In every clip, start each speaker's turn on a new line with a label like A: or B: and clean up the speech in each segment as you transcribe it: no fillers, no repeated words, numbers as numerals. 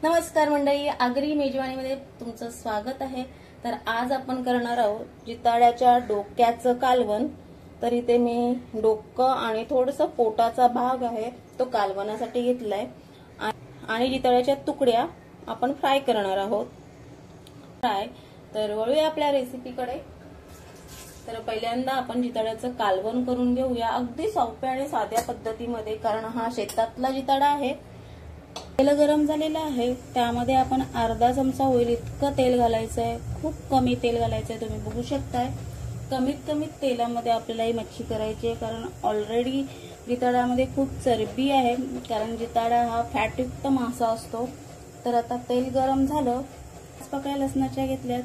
A: नमस्कार मंडळी, आगरी मेजवानीमध्ये तुमचं स्वागत आहे। तर आज आपण करणार आहोत जिताड्याच्या डोक्याचं कालवण। तर इथे मी डोकं आणि थोडंसं पोटाचा भाग आहे तो कालवणासाठी घेतलाय आणि जिताड्याच्या तुकड्या आपण फ्राय करणार आहोत। तर वळूया आपल्या रेसिपीकडे। तर पहिल्यांदा आपण जिताड्याचं कालवण करून घेऊया, अगदी सोप्या आणि साध्या पद्धतीमध्ये, कारण हा शेतातला जिताडा आहे। तेल गरम झालेलं आहे, त्यामध्ये आपण अर्धा चमचा होईल इतकं तेल घालायचं आहे। खूप कमी तेल घालायचं आहे, तुम्ही बघू शकताय। कमीत तेलामध्ये आपल्याला ही मच्छी करायची आहे, कारण ऑलरेडी जिताड्यामध्ये खूप चरबी आहे, कारण जिताडा हा फॅटयुक्त मासा असतो। तर आता तेल गरम झालं, पाकळ्या लसणाच्या घेतल्यात।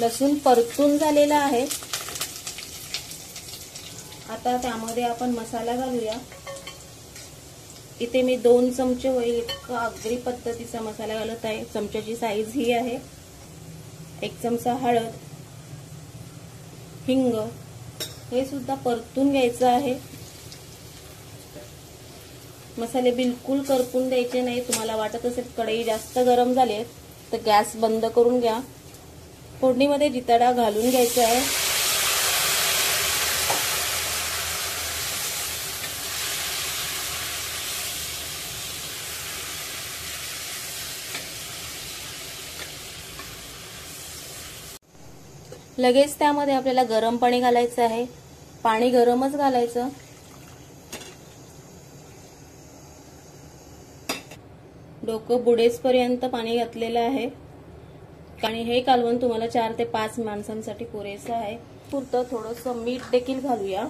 A: लसूण परतून झालेला आहे। आता त्यामध्ये आपण मसाला घालूया। इथे मी 2 चमचे होईल इतका आगरी पद्धतीचा मसाला घालत आहे। चमच्याची साईज ही आहे। 1 चमचा हळद, हिंग हे सुद्धा परतून घ्यायचं आहे। मसाले बिलकुल करपून द्यायचे नाही। तुम्हाला वाटत असेल कढई जास्त गरम झाली तर गॅस बंद करून घ्या। फोडणीमध्ये जिताडा घालून घ्यायचा आहे। लगेच त्यामध्ये आपल्याला गरम पाणी घालायचं आहे। पाणी गरमच घालायचं। डोकं बुडेसपर्यंत पाणी घातलेलं आहे आणि हे कालवण तुम्हाला 4 ते 5 माणसांसाठी पुरेसं आहे। पुरतं थोडंसं मीठ देखील घालूया।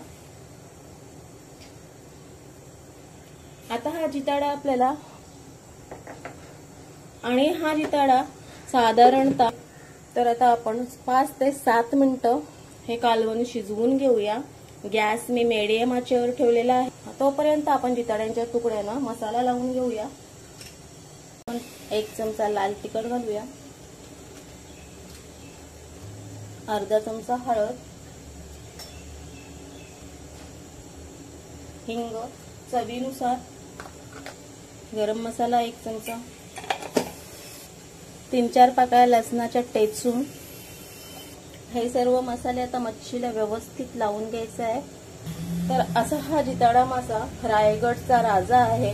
A: आता हा जिताडा आपल्याला साधारणतः तर आता आपण 5 ते 7 मिनिटं हे कालवण शिजवून घेऊया। गॅस मी मीडियम आचेवर ठेवलेला आहे। तोपर्यंत आपण जिताड्यांच्या तुकड्यांना मसाला लावून घेऊया। 1 चमचा लाल तिखट घालूया, अर्धा चमचा हळद, हिंग चवीनुसार, गरम मसाला 1 चमचा, 3-4 पाकळ्या लसणाच्या टेचून। हे सर्व मसाले आता मच्छीला व्यवस्थित लावून घ्यायचे आहे। तर असा हा जिताडा मासा रायगडचा राजा आहे,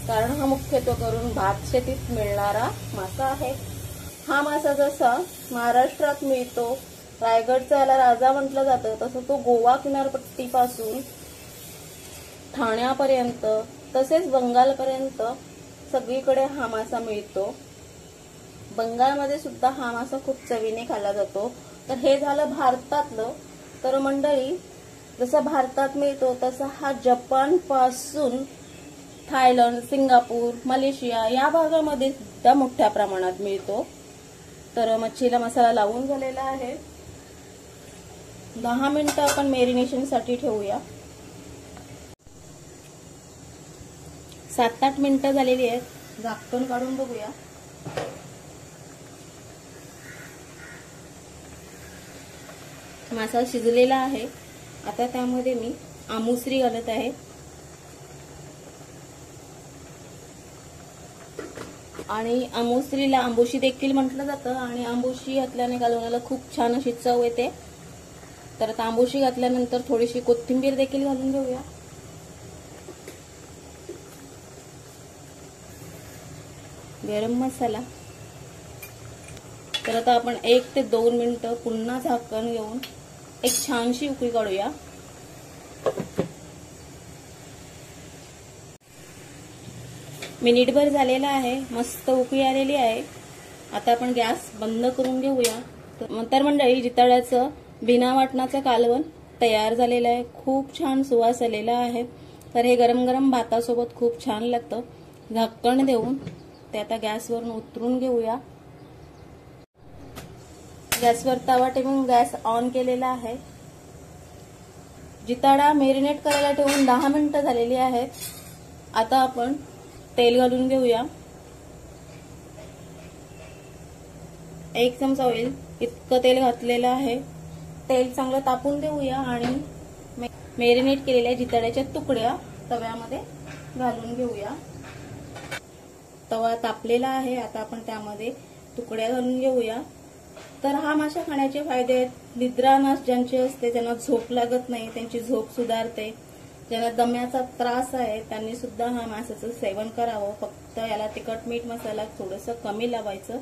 A: कारण हा मुख्यत्वे करून भात शेतीत मिळणारा मासा आहे। हा मासा जसा महाराष्ट्रात मिळतो, रायगडचा याला राजा म्हटलं जातं, तसं तो गोवा किनारपट्टीपासून ठाण्यापर्यंत तसेच बंगालपर्यंत सगळीकडे हा मासा मिळतो। बंगालमध्ये सुद्धा हा मासा खूप चवीने खाल्ला जातो। तर हे झालं भारतातलं। तर मंडळी, जसा भारतात मिळतो तसा हा जपान पासून थायलंड, सिंगापूर, मलेशिया या भागामध्ये सुद्धा मोठ्या प्रमाणात मिळतो। तर मच्छीला मसाला लावून झालेला आहे। 10 मिनिटं आपण मॅरिनेशन साठी ठेवूया। 7-8 मिनिटं झालेली आहेत। झाकण काढून बघूया। मासा शिजलेला आहे। आता त्यामध्ये मी आमुसरी घालत आहे। आणि आमुसरीला आंबोशी देखील म्हटलं जातं आणि आंबोशी घातल्याने कालवणाला खूप छान अशी चव येते। तर आता आंबोशी घातल्यानंतर थोडीशी कोथिंबीर देखील घालून घेऊया। गरम मसाला। तर आता आपण 1 ते 2 मिनिटं पुन्हा झाकण घेऊन एक छानशी उकळी काढूया। मिनिटभर झालेला आहे, मस्त उकळी आलेली आहे। आता आपण गॅस बंद करून घेऊया। तर मंडळी, जिताड्याचं बिना वाटणाचं कालवण तयार झालेलं आहे। खूप छान सुवास आलेला आहे। तर हे गरम गरम भातासोबत खूप छान लागतं। झाकण देऊन ते आता गॅसवरून उतरून घेऊया। गॅसवर तवा ठेवून गॅस ऑन केलेला आहे। जिताडा मॅरिनेट करायला ठेवून 10 मिनिटं झालेली आहेत। आता आपण तेल घालून घेऊया। 1 चमचा होईल इतकं तेल घातलेलं आहे। तेल चांगलं तापून देऊया आणि मॅरिनेट केलेल्या जिताड्याच्या तुकड्या तव्यामध्ये घालून घेऊया। तवा तापलेला आहे, आता आपण त्यामध्ये तुकड्या घालून घेऊया। तर हा मासा खाण्याचे फायदे आहेत, निद्रानाश ज्यांची असते त्यांना झोप लागत नाही, त्यांची झोप सुधारते। ज्यांना दम्याचा त्रास आहे त्यांनी सुद्धा हा माशाचं सेवन करावं, फक्त याला तिखट मीठ मसाला थोडंसं कमी लावायचं।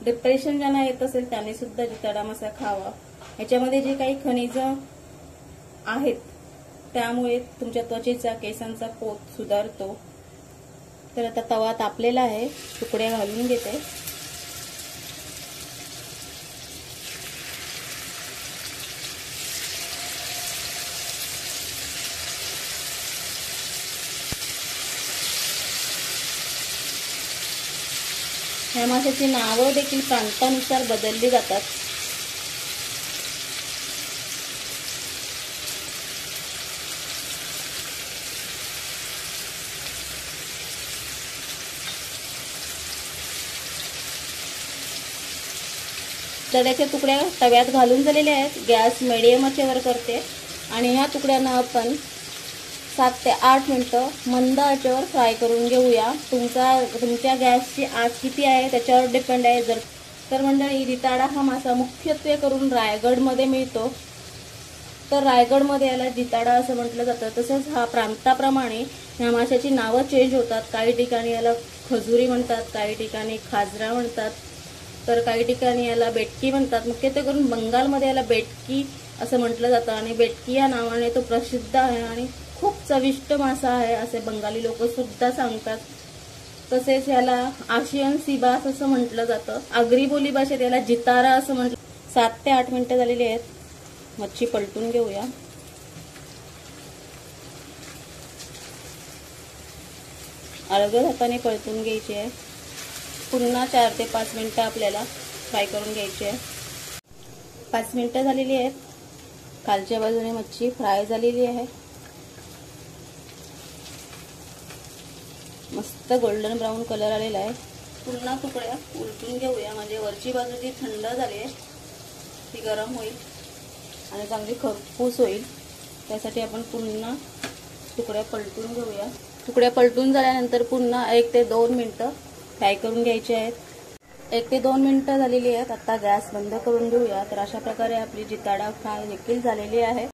A: डिप्रेशन ज्यांना येत असेल त्यांनी सुद्धा जिताडा मासा खावा। याच्यामध्ये जे काही खनिज आहेत त्यामुळे तुमच्या त्वचेचा केसांचा पोत सुधारतो। तर आता तवा तापलेला आहे, तुकड्या घालून घेते। ह्या माशाची नावं देखील प्रांतानुसार बदलली जातात। तळ्याच्या तुकड्या तव्यात घालून झालेल्या आहेत। गॅस मिडियमच्या वर करते आणि ह्या तुकड्यांना आपण 7 ते 8 मिनिटं मंद आचेवर फ्राय करून घेऊया। तुमच्या गॅसची आच किती आहे त्याच्यावर डिपेंड आहे। जर तर मंडळी, जिताडा हा मासा मुख्यत्वे करून रायगडमध्ये मिळतो, तर रायगडमध्ये याला जिताडा असं म्हटलं जातं। तसंच हा प्रांताप्रमाणे ह्या माशाची नावं चेंज होतात। काही ठिकाणी याला खजुरी म्हणतात, काही ठिकाणी खाजरा म्हणतात, तर काही ठिकाणी याला बेटकी म्हणतात। मुख्यत्वे करून बंगालमध्ये याला बेटकी असं म्हटलं जातं आणि बेटकी या नावाने तो प्रसिद्ध आहे आणि खूप चविष्ट मासा आहे असे बंगाली लोक सुद्धा सांगतात। तसेच याला आशियन सीबास असं म्हटलं जातं। आगरी बोली भाषेत याला जितारा असं म्हटलं। 7 ते 8 मिनिटं झालेली आहेत, मच्छी पलटून घेऊया। अलगद हाताने पलटून घ्यायची आहे। पुन्हा 4 ते 5 मिनिटं आपल्याला फ्राय करून घ्यायची आहे। 5 मिनिटं झालेली आहेत, खालच्या बाजूने मच्छी फ्राय झालेली आहे। मस्त गोल्डन ब्राऊन कलर आलेला आहे। पुन्हा तुकड्या उलटून घेऊया, म्हणजे वरची बाजू जी थंड झाली आहे ती गरम होईल आणि चांगली खरपूस होईल। त्यासाठी आपण पुन्हा तुकड्या पलटून घेऊया। तुकड्या पलटून झाल्यानंतर पुन्हा 1 ते 2 मिनिटं फ्राय करून घ्यायचे आहेत। 1 ते 2 मिनिटं झालेली आहेत, आता गॅस बंद करून घेऊया। तर अशा प्रकारे आपली जिताडा फ्राय देखील झालेली आहे।